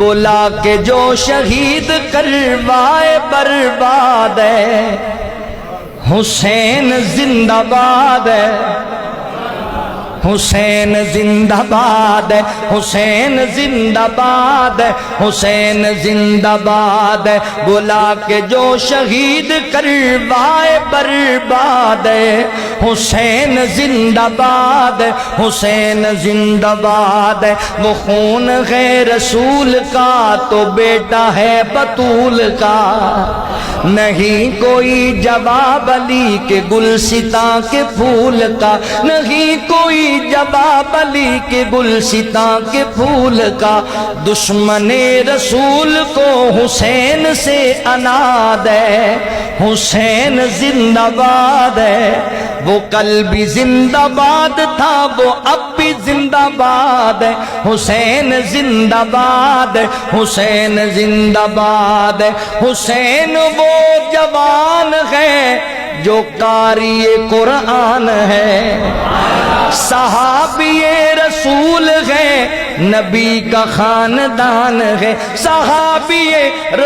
بولا کہ جو شہید کروائے برباد ہے، حسین زندہ باد ہے، حسین زندہ باد ہے، حسین زندہ باد ہے، حسین زندہ باد ہے۔ بولا کہ جو شہید کروائے برباد ہے، حسین زندہ باد ہے، حسین زندہ باد ہے۔ وہ خون ہے رسول کا تو بیٹا ہے بطول کا، نہیں کوئی جواب علی کے گلستاں کے پھول کا، نہیں کوئی جواب علی کے گلستاں کے پھول کا۔ دشمن رسول کو حسین سے اناد ہے، حسین زندہ باد ہے۔ وہ کل بھی زندہ باد تھا، وہ اب بھی زندہ باد ہے، حسین زندہ باد ہے، حسین زندہ باد ہے۔ حسین وہ جوان ہے جو قاری قرآن ہے، صحابی رسول ہے، نبی کا خاندان ہے، صحابی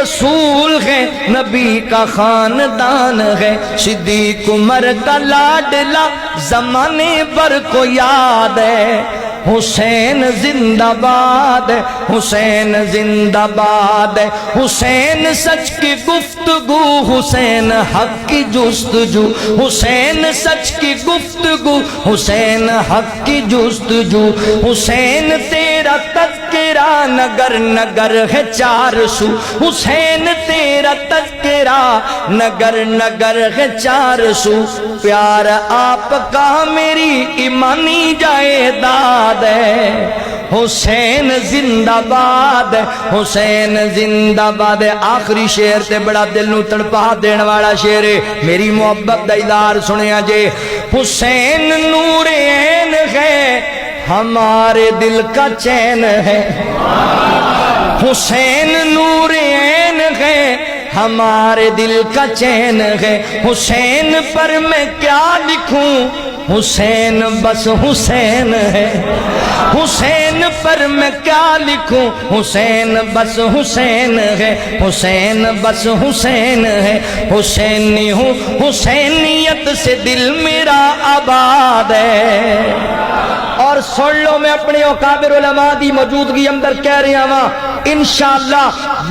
رسول ہے، نبی کا خاندان ہے۔ صدیق عمر کا لاڈلا زمانے بھر کو یاد ہے، حسین زندہ باد ہے، حسین زندہ باد ہے۔ حسین سچ کی گفتگو، حسین حق کی جستجو، حسین سچ کی گفتگو، حسین حق کی جستجو۔ حسین تیرا تذکرہ نگر نگر ہے چار سو، حسین تیرا تذکرہ نگر نگر ہے چار سو۔ پیار آپ کا میری ایمانی جائیداد ہے، حسین زندہ باد ہے، حسین زندہ باد ہے۔ آخری شعر تے بڑا دل نو تڑپا دین والا شعر ہے، میری محبت دا اظہار سنیا جے۔ حسین نور عین ہے، ہمارے دل کا چین ہے، حسین نور عین ہے، ہمارے دل کا چین ہے۔ حسین پر میں کیا لکھوں، حسین بس حسین ہے، حسین پر میں کیا لکھوں، حسین بس حسین ہے، حسین بس حسین ہے۔ حسینی ہوں، حسینیت سے دل میرا آباد ہے۔ اور سن لو، میں اپنے اکابر علماء دی موجودگی اندر کہہ رہا ہاں، انشاءاللہ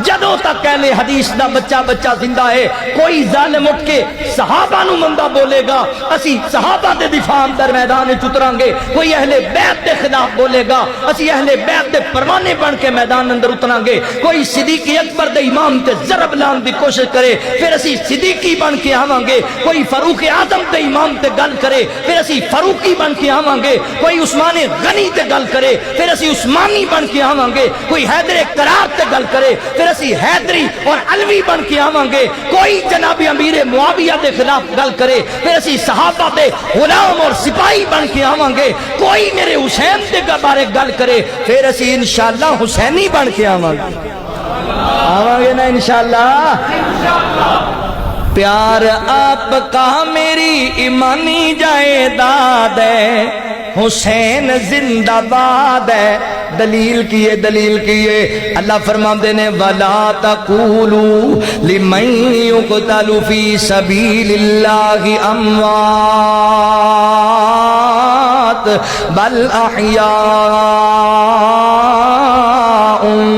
جدوں تک اہل حدیث دا بچہ بچہ زندہ ہے، کوئی ظالم اٹھ کے صحابہ نو مندہ بولے گا، اسی صحابہ دے دفاع اندر میدان اتران گے۔ کوئی اہل بیت دے خلاف بولے گا، اسی اہل بیت دے پروانے بن کے میدان اندر اتران گے۔ کوئی صدیق اکبر دے امام تے ضرب لان دی کوشش کرے، پھر اسی صدیقی بن کے آوان گے۔ کوئی فاروق اعظم دے امام تے گل کرے، پھر اسی فاروقی بن کے آوان گے۔ کوئی عثمان غنی تے گل کرے، پھر اسی عثمانی بن کے آوان گے۔ کوئی حیدر کرار تے گل کرے، پھر اسی حیدری اور علوی بن کے آوان گے۔ کوئی جناب امیر معاویہ دے خلاف گل کرے، پھر اسی صحابہ دے غلام اور سپاہی بن کے آوان گے۔ کوئی میرے حسین دے بارے گل کرے، پھر اسی انشاءاللہ حسینی بن کے آوان گے۔ آوان گے نا انشاءاللہ؟ پیار آپ کا میری ایمانی جائیداد ہے، حسین زندہ باد ہے۔ دلیل کیے دلیل کیے، اللہ فرماتے نے وَلَا تَقُولُوا لِمَنْ يُقْتَلُ فِي سَبِيلِ اللَّهِ أَمْوَاتٌ بَلْ أَحْيَاءٌ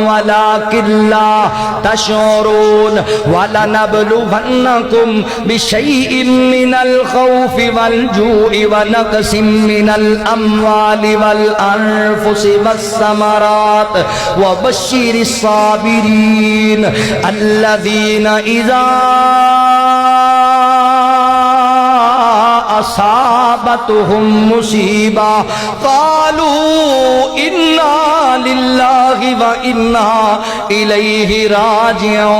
وَلَكِنْ لَا تَشْعُرُونَ وَلَنَبْلُوَنَّكُمْ بِشَيْءٍ مِّنَ الْخَوْفِ وَالْجُوعِ وَنَقْصٍ مِّنَ الْأَمْوَالِ وَالْأَنفُسِ وَالثَّمَرَاتِ وَبَشِّرِ الصَّابِرِينَ الَّذِينَ إِذَا أَصَابَتْهُمْ مُصِيبَةٌ قَالُوا إِنَّا لِلَّهِ وَإِنَّا إِلَيْهِ رَاجِعُونَ۔